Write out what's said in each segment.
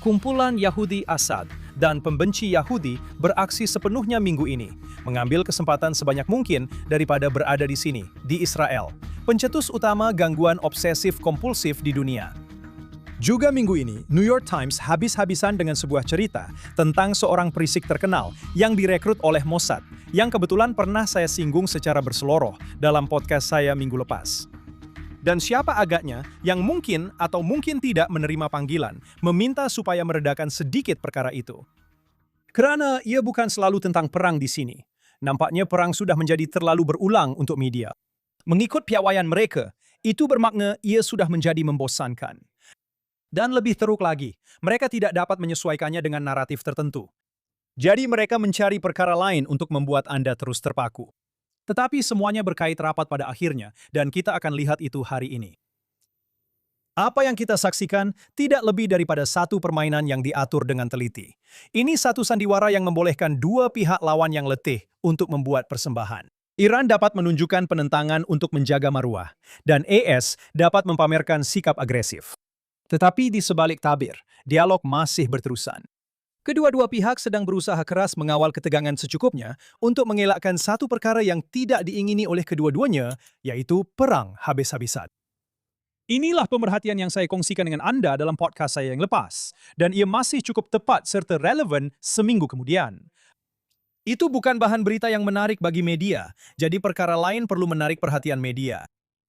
Kumpulan Yahudi Assad dan pembenci Yahudi beraksi sepenuhnya minggu ini, mengambil kesempatan sebanyak mungkin daripada berada di sini, di Israel, pencetus utama gangguan obsesif-kompulsif di dunia. Juga minggu ini, New York Times habis-habisan dengan sebuah cerita tentang seorang perisik terkenal yang direkrut oleh Mossad, yang kebetulan pernah saya singgung secara berseloroh dalam podcast saya minggu lepas. Dan siapa agaknya yang mungkin atau mungkin tidak menerima panggilan, meminta supaya meredakan sedikit perkara itu. Karena ia bukan selalu tentang perang di sini. Nampaknya perang sudah menjadi terlalu berulang untuk media. Mengikut piawaian mereka, itu bermakna ia sudah menjadi membosankan. Dan lebih teruk lagi, mereka tidak dapat menyesuaikannya dengan naratif tertentu. Jadi mereka mencari perkara lain untuk membuat Anda terus terpaku. Tetapi semuanya berkait rapat pada akhirnya, dan kita akan lihat itu hari ini. Apa yang kita saksikan tidak lebih daripada satu permainan yang diatur dengan teliti. Ini satu sandiwara yang membolehkan dua pihak lawan yang letih untuk membuat persembahan. Iran dapat menunjukkan penentangan untuk menjaga maruah, dan AS dapat mempamerkan sikap agresif. Tetapi di sebalik tabir, dialog masih berterusan. Kedua-dua pihak sedang berusaha keras mengawal ketegangan secukupnya untuk mengelakkan satu perkara yang tidak diingini oleh kedua-duanya, yaitu perang habis-habisan. Inilah pemerhatian yang saya kongsikan dengan Anda dalam podcast saya yang lepas, dan ia masih cukup tepat serta relevan seminggu kemudian. Itu bukan bahan berita yang menarik bagi media, jadi perkara lain perlu menarik perhatian media.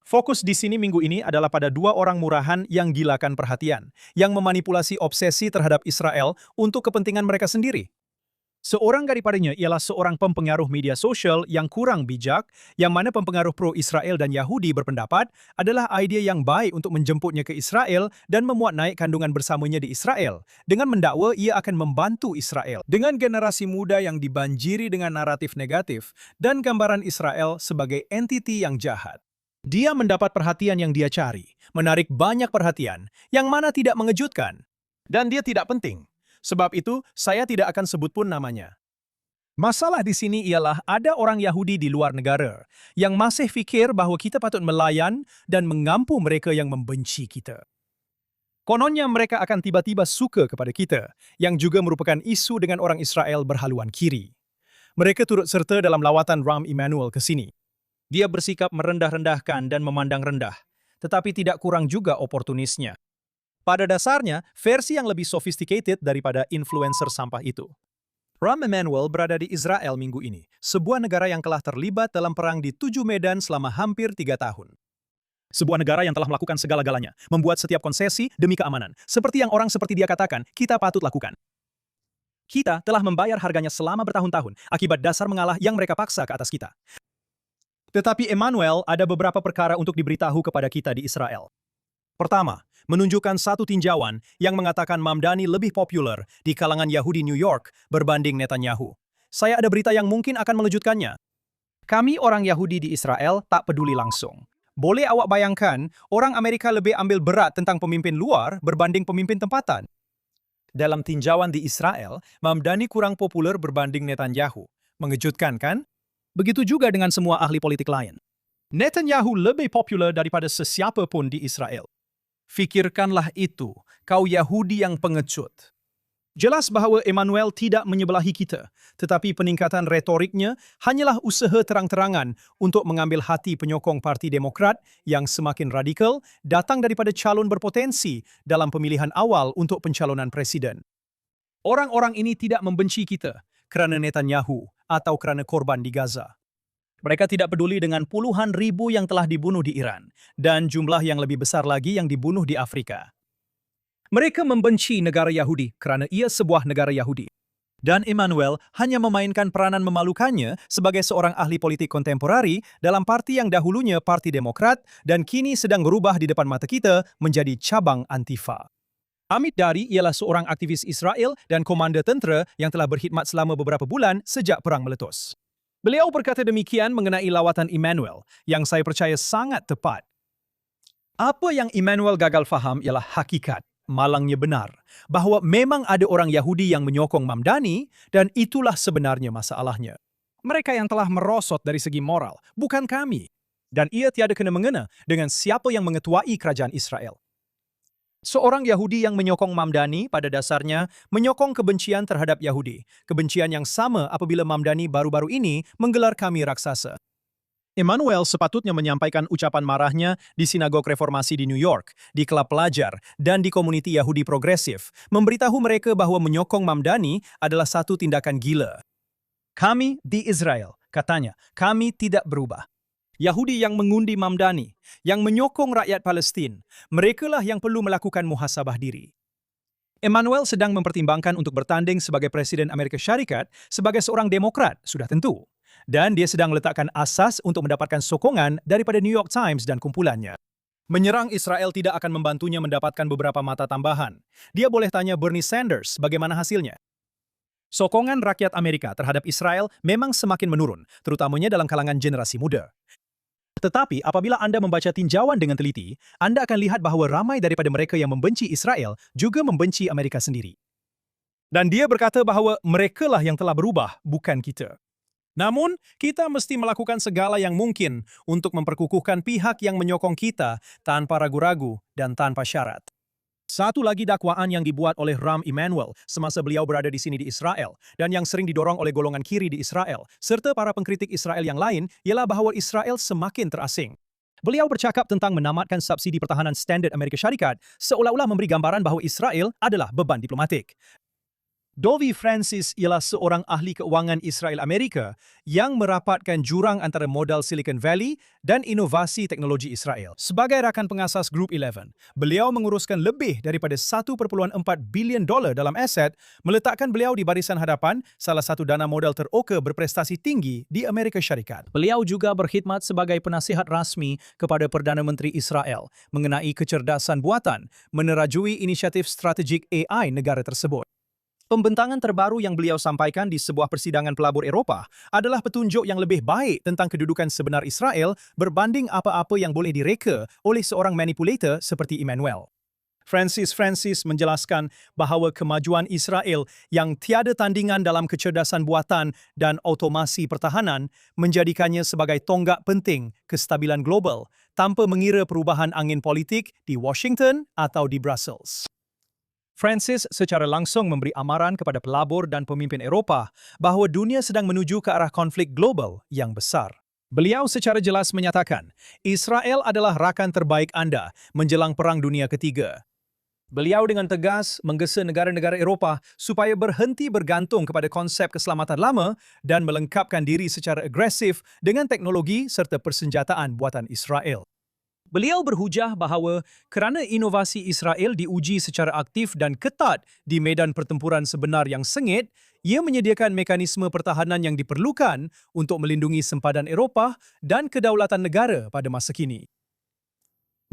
Fokus di sini minggu ini adalah pada dua orang murahan yang gilakan perhatian, yang memanipulasi obsesi terhadap Israel untuk kepentingan mereka sendiri. Seorang daripadanya ialah seorang pempengaruh media sosial yang kurang bijak, yang mana pempengaruh pro-Israel dan Yahudi berpendapat adalah ide yang baik untuk menjemputnya ke Israel dan memuat naik kandungan bersamanya di Israel, dengan mendakwa ia akan membantu Israel. Dengan generasi muda yang dibanjiri dengan naratif negatif dan gambaran Israel sebagai entiti yang jahat. Dia mendapat perhatian yang dia cari, menarik banyak perhatian, yang mana tidak mengejutkan. Dan dia tidak penting. Sebab itu, saya tidak akan sebut pun namanya. Masalah di sini ialah ada orang Yahudi di luar negara yang masih fikir bahwa kita patut melayan dan mengampu mereka yang membenci kita. Kononnya mereka akan tiba-tiba suka kepada kita, yang juga merupakan isu dengan orang Israel berhaluan kiri. Mereka turut serta dalam lawatan Rahm Emanuel ke sini. Dia bersikap merendah-rendahkan dan memandang rendah, tetapi tidak kurang juga oportunisnya. Pada dasarnya, versi yang lebih sophisticated daripada influencer sampah itu. Rahm Emanuel berada di Israel minggu ini, sebuah negara yang telah terlibat dalam perang di 7 medan selama hampir 3 tahun. Sebuah negara yang telah melakukan segala-galanya, membuat setiap konsesi demi keamanan. Seperti yang orang seperti dia katakan, kita patut lakukan. Kita telah membayar harganya selama bertahun-tahun, akibat dasar mengalah yang mereka paksa ke atas kita. Tetapi Emanuel ada beberapa perkara untuk diberitahu kepada kita di Israel. Pertama, menunjukkan satu tinjauan yang mengatakan Mamdani lebih populer di kalangan Yahudi New York berbanding Netanyahu. Saya ada berita yang mungkin akan mengejutkannya. Kami orang Yahudi di Israel tak peduli langsung. Boleh awak bayangkan, orang Amerika lebih ambil berat tentang pemimpin luar berbanding pemimpin tempatan. Dalam tinjauan di Israel, Mamdani kurang populer berbanding Netanyahu. Mengejutkan kan? Begitu juga dengan semua ahli politik lain. Netanyahu lebih populer daripada sesiapa pun di Israel. Fikirkanlah itu, kau Yahudi yang pengecut. Jelas bahwa Emanuel tidak menyebelahi kita, tetapi peningkatan retoriknya hanyalah usaha terang-terangan untuk mengambil hati penyokong Parti Demokrat yang semakin radikal datang daripada calon berpotensi dalam pemilihan awal untuk pencalonan presiden. Orang-orang ini tidak membenci kita kerana Netanyahu atau kerana korban di Gaza. Mereka tidak peduli dengan puluhan ribu yang telah dibunuh di Iran, dan jumlah yang lebih besar lagi yang dibunuh di Afrika. Mereka membenci negara Yahudi kerana ia sebuah negara Yahudi. Dan Emanuel hanya memainkan peranan memalukannya sebagai seorang ahli politik kontemporari dalam parti yang dahulunya Parti Demokrat dan kini sedang berubah di depan mata kita menjadi cabang Antifa. Amit Dari ialah seorang aktivis Israel dan komander tentera yang telah berkhidmat selama beberapa bulan sejak perang meletus. Beliau berkata demikian mengenai lawatan Emanuel, yang saya percaya sangat tepat. Apa yang Emanuel gagal faham ialah hakikat, malangnya benar, bahwa memang ada orang Yahudi yang menyokong Mamdani, dan itulah sebenarnya masalahnya. Mereka yang telah merosot dari segi moral, bukan kami. Dan ia tiada kena mengena dengan siapa yang mengetuai kerajaan Israel. Seorang Yahudi yang menyokong Mamdani pada dasarnya menyokong kebencian terhadap Yahudi. Kebencian yang sama apabila Mamdani baru-baru ini menggelar kami raksasa. Emmanuel sepatutnya menyampaikan ucapan marahnya di sinagog reformasi di New York, di klub pelajar, dan di komuniti Yahudi progresif, memberitahu mereka bahwa menyokong Mamdani adalah satu tindakan gila. Kami di Israel, katanya, kami tidak berubah. Yahudi yang mengundi Mamdani, yang menyokong rakyat Palestin, merekalah yang perlu melakukan muhasabah diri. Emmanuel sedang mempertimbangkan untuk bertanding sebagai Presiden Amerika Syarikat sebagai seorang Demokrat, sudah tentu. Dan dia sedang meletakkan asas untuk mendapatkan sokongan daripada New York Times dan kumpulannya. Menyerang Israel tidak akan membantunya mendapatkan beberapa mata tambahan. Dia boleh tanya Bernie Sanders bagaimana hasilnya. Sokongan rakyat Amerika terhadap Israel memang semakin menurun, terutamanya dalam kalangan generasi muda. Tetapi apabila Anda membaca tinjauan dengan teliti, Anda akan lihat bahwa ramai daripada mereka yang membenci Israel juga membenci Amerika sendiri. Dan dia berkata bahwa merekalah yang telah berubah, bukan kita. Namun, kita mesti melakukan segala yang mungkin untuk memperkukuhkan pihak yang menyokong kita tanpa ragu-ragu dan tanpa syarat. Satu lagi dakwaan yang dibuat oleh Rahm Emanuel semasa beliau berada di sini di Israel dan yang sering didorong oleh golongan kiri di Israel serta para pengkritik Israel yang lain ialah bahwa Israel semakin terasing. Beliau bercakap tentang menamatkan subsidi pertahanan standar Amerika Syarikat seolah-olah memberi gambaran bahwa Israel adalah beban diplomatik. Dovie Francis ialah seorang ahli keuangan Israel Amerika yang merapatkan jurang antara modal Silicon Valley dan inovasi teknologi Israel. Sebagai rakan pengasas Group 11, beliau menguruskan lebih daripada $1.4 bilion dalam aset, meletakkan beliau di barisan hadapan salah satu dana modal teroka berprestasi tinggi di Amerika Syarikat. Beliau juga berkhidmat sebagai penasihat rasmi kepada Perdana Menteri Israel mengenai kecerdasan buatan, menerajui inisiatif strategik AI negara tersebut. Pembentangan terbaru yang beliau sampaikan di sebuah persidangan pelabur Eropah adalah petunjuk yang lebih baik tentang kedudukan sebenar Israel berbanding apa-apa yang boleh direka oleh seorang manipulator seperti Emmanuel. Francis menjelaskan bahawa kemajuan Israel yang tiada tandingan dalam kecerdasan buatan dan otomasi pertahanan menjadikannya sebagai tonggak penting kestabilan global tanpa mengira perubahan angin politik di Washington atau di Brussels. Francis secara langsung memberi amaran kepada pelabur dan pemimpin Eropah bahawa dunia sedang menuju ke arah konflik global yang besar. Beliau secara jelas menyatakan, Israel adalah rakan terbaik Anda menjelang Perang Dunia Ketiga. Beliau dengan tegas menggesa negara-negara Eropah supaya berhenti bergantung kepada konsep keselamatan lama dan melengkapkan diri secara agresif dengan teknologi serta persenjataan buatan Israel. Beliau berhujah bahawa kerana inovasi Israel diuji secara aktif dan ketat di medan pertempuran sebenar yang sengit, ia menyediakan mekanisme pertahanan yang diperlukan untuk melindungi sempadan Eropah dan kedaulatan negara pada masa kini.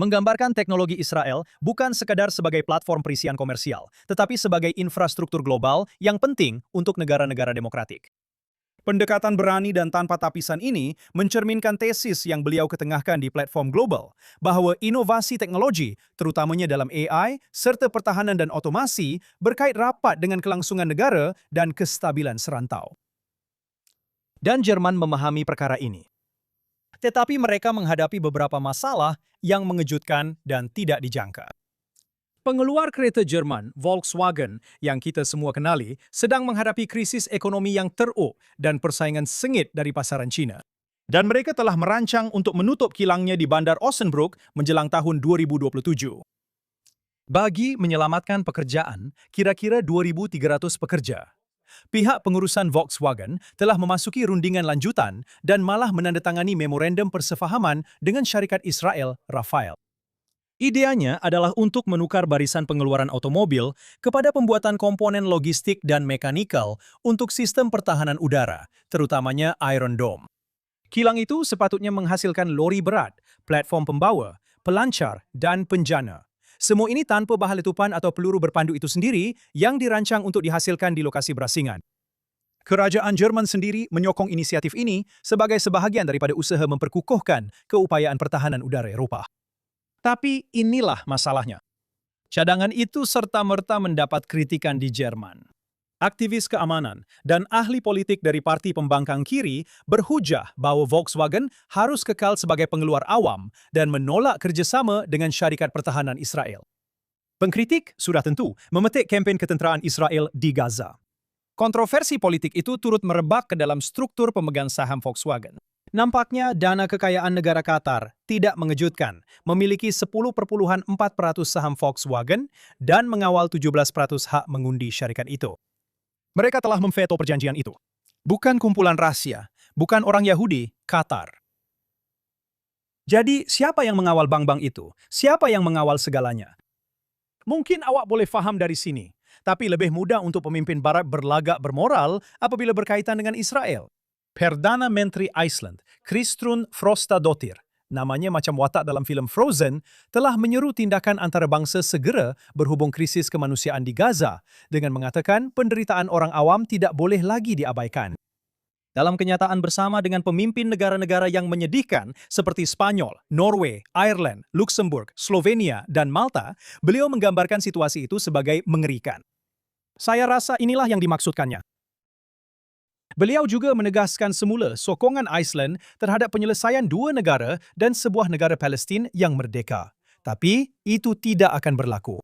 Menggambarkan teknologi Israel bukan sekadar sebagai platform perisian komersial, tetapi sebagai infrastruktur global yang penting untuk negara-negara demokratik. Pendekatan berani dan tanpa tapisan ini mencerminkan tesis yang beliau ketengahkan di platform global, bahawa inovasi teknologi, terutamanya dalam AI, serta pertahanan dan otomasi, berkait rapat dengan kelangsungan negara dan kestabilan serantau. Dan Jerman memahami perkara ini. Tetapi mereka menghadapi beberapa masalah yang mengejutkan dan tidak dijangka. Pengeluar kereta Jerman, Volkswagen, yang kita semua kenali, sedang menghadapi krisis ekonomi yang teruk dan persaingan sengit dari pasaran China. Dan mereka telah merancang untuk menutup kilangnya di Bandar Osnabrück menjelang tahun 2027. Bagi menyelamatkan pekerjaan, kira-kira 2.300 pekerja. Pihak pengurusan Volkswagen telah memasuki rundingan lanjutan dan malah menandatangani memorandum persefahaman dengan syarikat Israel, Rafael. Ideanya adalah untuk menukar barisan pengeluaran otomobil kepada pembuatan komponen logistik dan mekanikal untuk sistem pertahanan udara, terutamanya Iron Dome. Kilang itu sepatutnya menghasilkan lori berat, platform pembawa, pelancar, dan penjana. Semua ini tanpa bahan letupan atau peluru berpandu itu sendiri yang dirancang untuk dihasilkan di lokasi berasingan. Kerajaan Jerman sendiri menyokong inisiatif ini sebagai sebahagian daripada usaha memperkukuhkan keupayaan pertahanan udara Eropah. Tapi inilah masalahnya. Cadangan itu serta-merta mendapat kritikan di Jerman. Aktivis keamanan dan ahli politik dari parti pembangkang kiri berhujah bahwa Volkswagen harus kekal sebagai pengeluar awam dan menolak kerjasama dengan syarikat pertahanan Israel. Pengkritik sudah tentu memetik kempen ketenteraan Israel di Gaza. Kontroversi politik itu turut merebak ke dalam struktur pemegang saham Volkswagen. Nampaknya dana kekayaan negara Qatar tidak mengejutkan, memiliki 10,4% saham Volkswagen dan mengawal 17% hak mengundi syarikat itu. Mereka telah memveto perjanjian itu. Bukan kumpulan rahasia, bukan orang Yahudi, Qatar. Jadi, siapa yang mengawal bank-bank itu? Siapa yang mengawal segalanya? Mungkin awak boleh faham dari sini, tapi lebih mudah untuk pemimpin barat berlagak bermoral apabila berkaitan dengan Israel. Perdana Menteri Iceland, Kristrún Frostadóttir, namanya macam watak dalam filem Frozen, telah menyeru tindakan antarabangsa segera berhubung krisis kemanusiaan di Gaza dengan mengatakan penderitaan orang awam tidak boleh lagi diabaikan. Dalam kenyataan bersama dengan pemimpin negara-negara yang menyedihkan seperti Spanyol, Norway, Ireland, Luxembourg, Slovenia, dan Malta, beliau menggambarkan situasi itu sebagai mengerikan. Saya rasa inilah yang dimaksudkannya. Beliau juga menegaskan semula sokongan Iceland terhadap penyelesaian dua negara dan sebuah negara Palestin yang merdeka. Tapi itu tidak akan berlaku.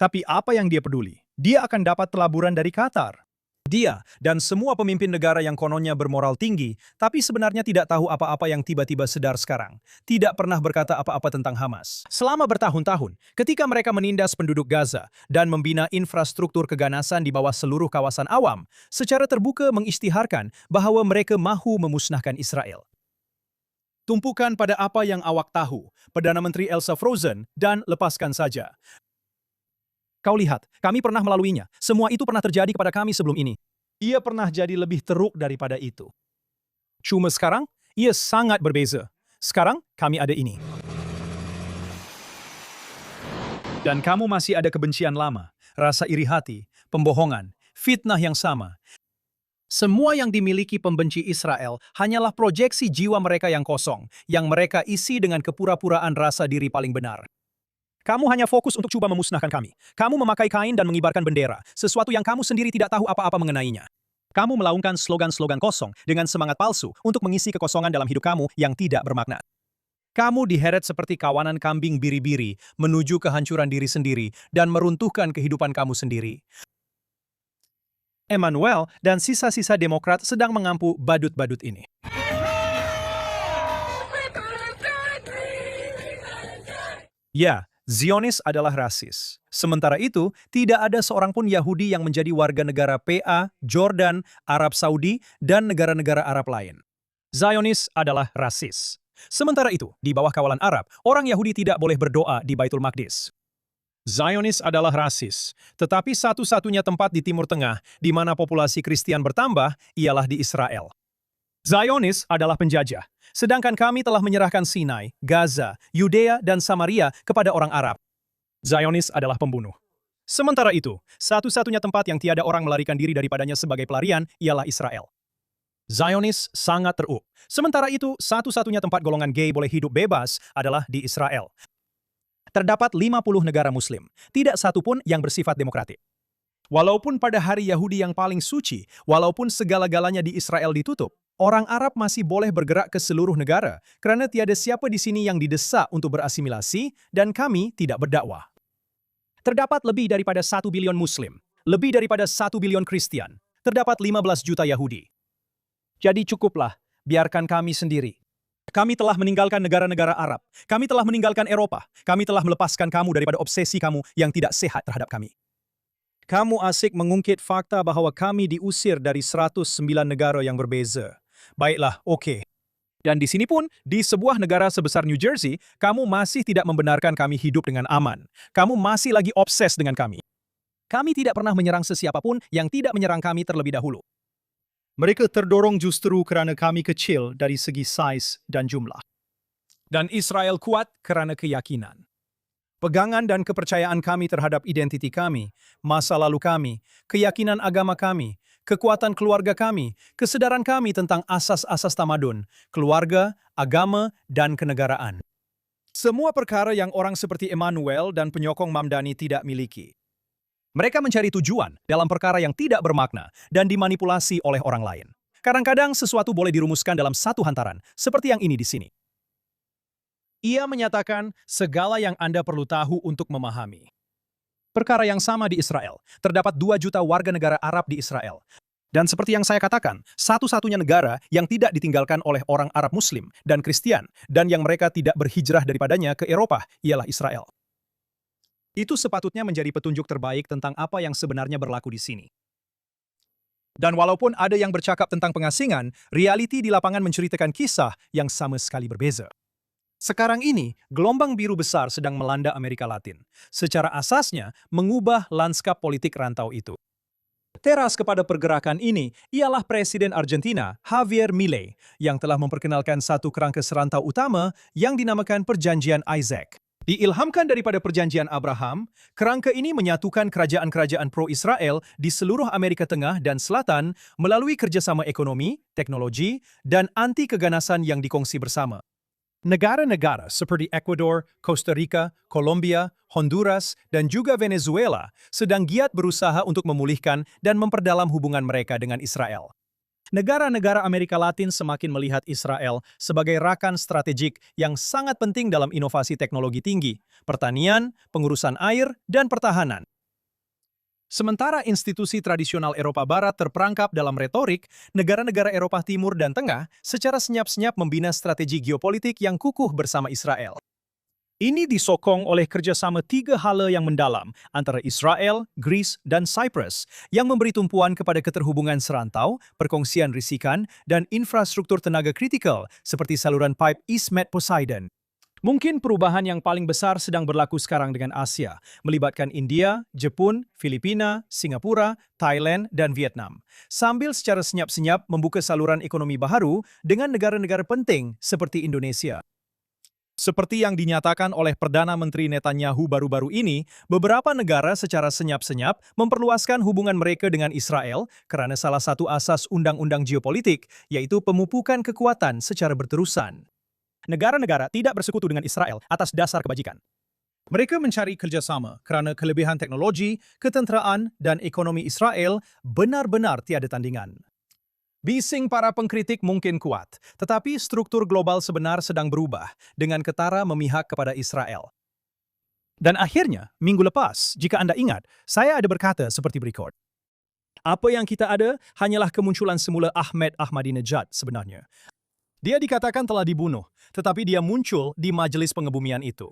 Tapi apa yang dia peduli? Dia akan dapat pelaburan dari Qatar. Dia dan semua pemimpin negara yang kononnya bermoral tinggi, tapi sebenarnya tidak tahu apa-apa yang tiba-tiba sedar sekarang. Tidak pernah berkata apa-apa tentang Hamas. Selama bertahun-tahun, ketika mereka menindas penduduk Gaza dan membina infrastruktur keganasan di bawah seluruh kawasan awam, secara terbuka mengisytiharkan bahwa mereka mahu memusnahkan Israel. Tumpukan pada apa yang awak tahu, Perdana Menteri Elsa Frozen, dan lepaskan saja. Kau lihat, kami pernah melaluinya. Semua itu pernah terjadi kepada kami sebelum ini. Ia pernah jadi lebih teruk daripada itu. Cuma sekarang, ia sangat berbeza. Sekarang, kami ada ini. Dan kamu masih ada kebencian lama, rasa iri hati, pembohongan, fitnah yang sama. Semua yang dimiliki pembenci Israel hanyalah proyeksi jiwa mereka yang kosong, yang mereka isi dengan kepura-puraan rasa diri paling benar. Kamu hanya fokus untuk coba memusnahkan kami. Kamu memakai kain dan mengibarkan bendera, sesuatu yang kamu sendiri tidak tahu apa-apa mengenainya. Kamu melaungkan slogan-slogan kosong dengan semangat palsu untuk mengisi kekosongan dalam hidup kamu yang tidak bermakna. Kamu diheret seperti kawanan kambing biri-biri menuju kehancuran diri sendiri dan meruntuhkan kehidupan kamu sendiri. Emmanuel dan sisa-sisa Demokrat sedang mengampu badut-badut ini. Ya, Zionis adalah rasis. Sementara itu, tidak ada seorang pun Yahudi yang menjadi warga negara PA, Jordan, Arab Saudi, dan negara-negara Arab lain. Zionis adalah rasis. Sementara itu, di bawah kawalan Arab, orang Yahudi tidak boleh berdoa di Baitul Maqdis. Zionis adalah rasis, tetapi satu-satunya tempat di Timur Tengah di mana populasi Kristen bertambah ialah di Israel. Zionis adalah penjajah, sedangkan kami telah menyerahkan Sinai, Gaza, Yudea, dan Samaria kepada orang Arab. Zionis adalah pembunuh. Sementara itu, satu-satunya tempat yang tiada orang melarikan diri daripadanya sebagai pelarian ialah Israel. Zionis sangat teruk. Sementara itu, satu-satunya tempat golongan gay boleh hidup bebas adalah di Israel. Terdapat 50 negara Muslim, tidak satu pun yang bersifat demokratik. Walaupun pada hari Yahudi yang paling suci, walaupun segala-galanya di Israel ditutup, orang Arab masih boleh bergerak ke seluruh negara karena tiada siapa di sini yang didesak untuk berasimilasi dan kami tidak berdakwah. Terdapat lebih daripada 1 bilion Muslim, lebih daripada 1 bilion Kristen, terdapat 15 juta Yahudi. Jadi cukuplah, biarkan kami sendiri. Kami telah meninggalkan negara-negara Arab, kami telah meninggalkan Eropa, kami telah melepaskan kamu daripada obsesi kamu yang tidak sehat terhadap kami. Kamu asik mengungkit fakta bahwa kami diusir dari 109 negara yang berbeza. Baiklah, oke. Dan di sini pun, di sebuah negara sebesar New Jersey, kamu masih tidak membenarkan kami hidup dengan aman. Kamu masih lagi obses dengan kami. Kami tidak pernah menyerang sesiapapun yang tidak menyerang kami terlebih dahulu. Mereka terdorong justru karena kami kecil dari segi size dan jumlah. Dan Israel kuat karena keyakinan. Pegangan dan kepercayaan kami terhadap identiti kami, masa lalu kami, keyakinan agama kami, kekuatan keluarga kami, kesedaran kami tentang asas-asas tamadun, keluarga, agama, dan kenegaraan. Semua perkara yang orang seperti Emmanuel dan penyokong Mamdani tidak miliki. Mereka mencari tujuan dalam perkara yang tidak bermakna dan dimanipulasi oleh orang lain. Kadang-kadang sesuatu boleh dirumuskan dalam satu hantaran, seperti yang ini di sini. Ia menyatakan segala yang Anda perlu tahu untuk memahami. Perkara yang sama di Israel. Terdapat 2 juta warga negara Arab di Israel. Dan seperti yang saya katakan, satu-satunya negara yang tidak ditinggalkan oleh orang Arab Muslim dan Kristen dan yang mereka tidak berhijrah daripadanya ke Eropa ialah Israel. Itu sepatutnya menjadi petunjuk terbaik tentang apa yang sebenarnya berlaku di sini. Dan walaupun ada yang bercakap tentang pengasingan, realiti di lapangan menceritakan kisah yang sama sekali berbeza. Sekarang ini, gelombang biru besar sedang melanda Amerika Latin. Secara asasnya, mengubah lanskap politik rantau itu. Teras kepada pergerakan ini ialah Presiden Argentina, Javier Milei, yang telah memperkenalkan satu kerangka serantau utama yang dinamakan Perjanjian Isaac. Diilhamkan daripada Perjanjian Abraham, kerangka ini menyatukan kerajaan-kerajaan pro-Israel di seluruh Amerika Tengah dan Selatan melalui kerjasama ekonomi, teknologi, dan anti-keganasan yang dikongsi bersama. Negara-negara seperti Ecuador, Costa Rica, Colombia, Honduras, dan juga Venezuela sedang giat berusaha untuk memulihkan dan memperdalam hubungan mereka dengan Israel. Negara-negara Amerika Latin semakin melihat Israel sebagai rakan strategik yang sangat penting dalam inovasi teknologi tinggi, pertanian, pengurusan air, dan pertahanan. Sementara institusi tradisional Eropa Barat terperangkap dalam retorik, negara-negara Eropa Timur dan Tengah secara senyap-senyap membina strategi geopolitik yang kukuh bersama Israel. Ini disokong oleh kerjasama 3 hala yang mendalam antara Israel, Greece, dan Cyprus yang memberi tumpuan kepada keterhubungan serantau, perkongsian risikan, dan infrastruktur tenaga kritikal seperti saluran pipe East Med Poseidon. Mungkin perubahan yang paling besar sedang berlaku sekarang dengan Asia, melibatkan India, Jepun, Filipina, Singapura, Thailand, dan Vietnam. Sambil secara senyap-senyap membuka saluran ekonomi baru dengan negara-negara penting seperti Indonesia. Seperti yang dinyatakan oleh Perdana Menteri Netanyahu baru-baru ini, beberapa negara secara senyap-senyap memperluaskan hubungan mereka dengan Israel karena salah satu asas undang-undang geopolitik, yaitu pemupukan kekuatan secara berterusan. Negara-negara tidak bersekutu dengan Israel atas dasar kebajikan. Mereka mencari kerjasama kerana kelebihan teknologi, ketenteraan, dan ekonomi Israel benar-benar tiada tandingan. Bising para pengkritik mungkin kuat, tetapi struktur global sebenar sedang berubah dengan ketara memihak kepada Israel. Dan akhirnya, minggu lepas, jika Anda ingat, saya ada berkata seperti berikut. Apa yang kita ada hanyalah kemunculan semula Ahmed Ahmadinejad sebenarnya. Dia dikatakan telah dibunuh, tetapi dia muncul di majelis pengebumian itu.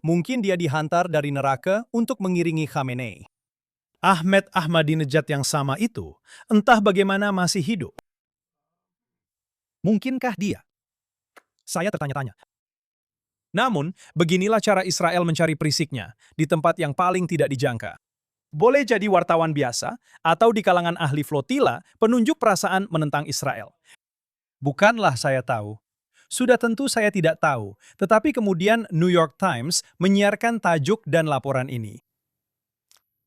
Mungkin dia dihantar dari neraka untuk mengiringi Khamenei. Ahmed Ahmadinejad yang sama itu, entah bagaimana masih hidup. Mungkinkah dia? Saya tertanya-tanya. Namun, beginilah cara Israel mencari perisiknya, di tempat yang paling tidak dijangka. Boleh jadi wartawan biasa, atau di kalangan ahli flotila, penunjuk perasaan menentang Israel. Bukanlah saya tahu. Sudah tentu saya tidak tahu, tetapi kemudian New York Times menyiarkan tajuk dan laporan ini.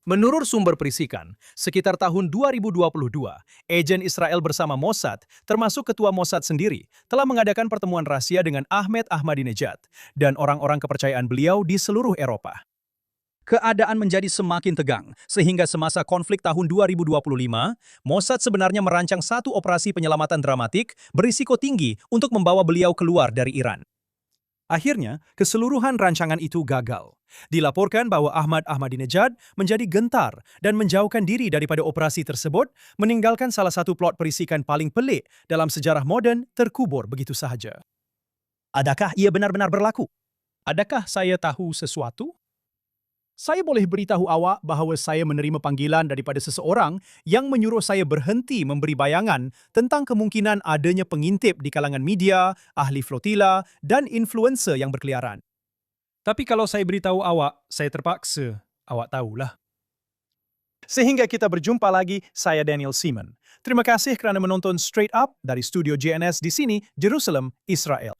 Menurut sumber perisikan, sekitar tahun 2022, agen Israel bersama Mossad, termasuk ketua Mossad sendiri, telah mengadakan pertemuan rahasia dengan Ahmed Ahmadinejad dan orang-orang kepercayaan beliau di seluruh Eropa. Keadaan menjadi semakin tegang, sehingga semasa konflik tahun 2025, Mossad sebenarnya merancang satu operasi penyelamatan dramatik berisiko tinggi untuk membawa beliau keluar dari Iran. Akhirnya, keseluruhan rancangan itu gagal. Dilaporkan bahwa Ahmad Ahmadinejad menjadi gentar dan menjauhkan diri daripada operasi tersebut, meninggalkan salah satu plot perisikan paling pelik dalam sejarah moden terkubur begitu sahaja. Adakah ia benar-benar berlaku? Adakah saya tahu sesuatu? Saya boleh beritahu awak bahawa saya menerima panggilan daripada seseorang yang menyuruh saya berhenti memberi bayangan tentang kemungkinan adanya pengintip di kalangan media, ahli flotila, dan influencer yang berkeliaran. Tapi kalau saya beritahu awak, saya terpaksa. Awak tahulah. Sehingga kita berjumpa lagi, saya Daniel Seaman. Terima kasih kerana menonton Straight Up dari studio JNS di sini, Jerusalem, Israel.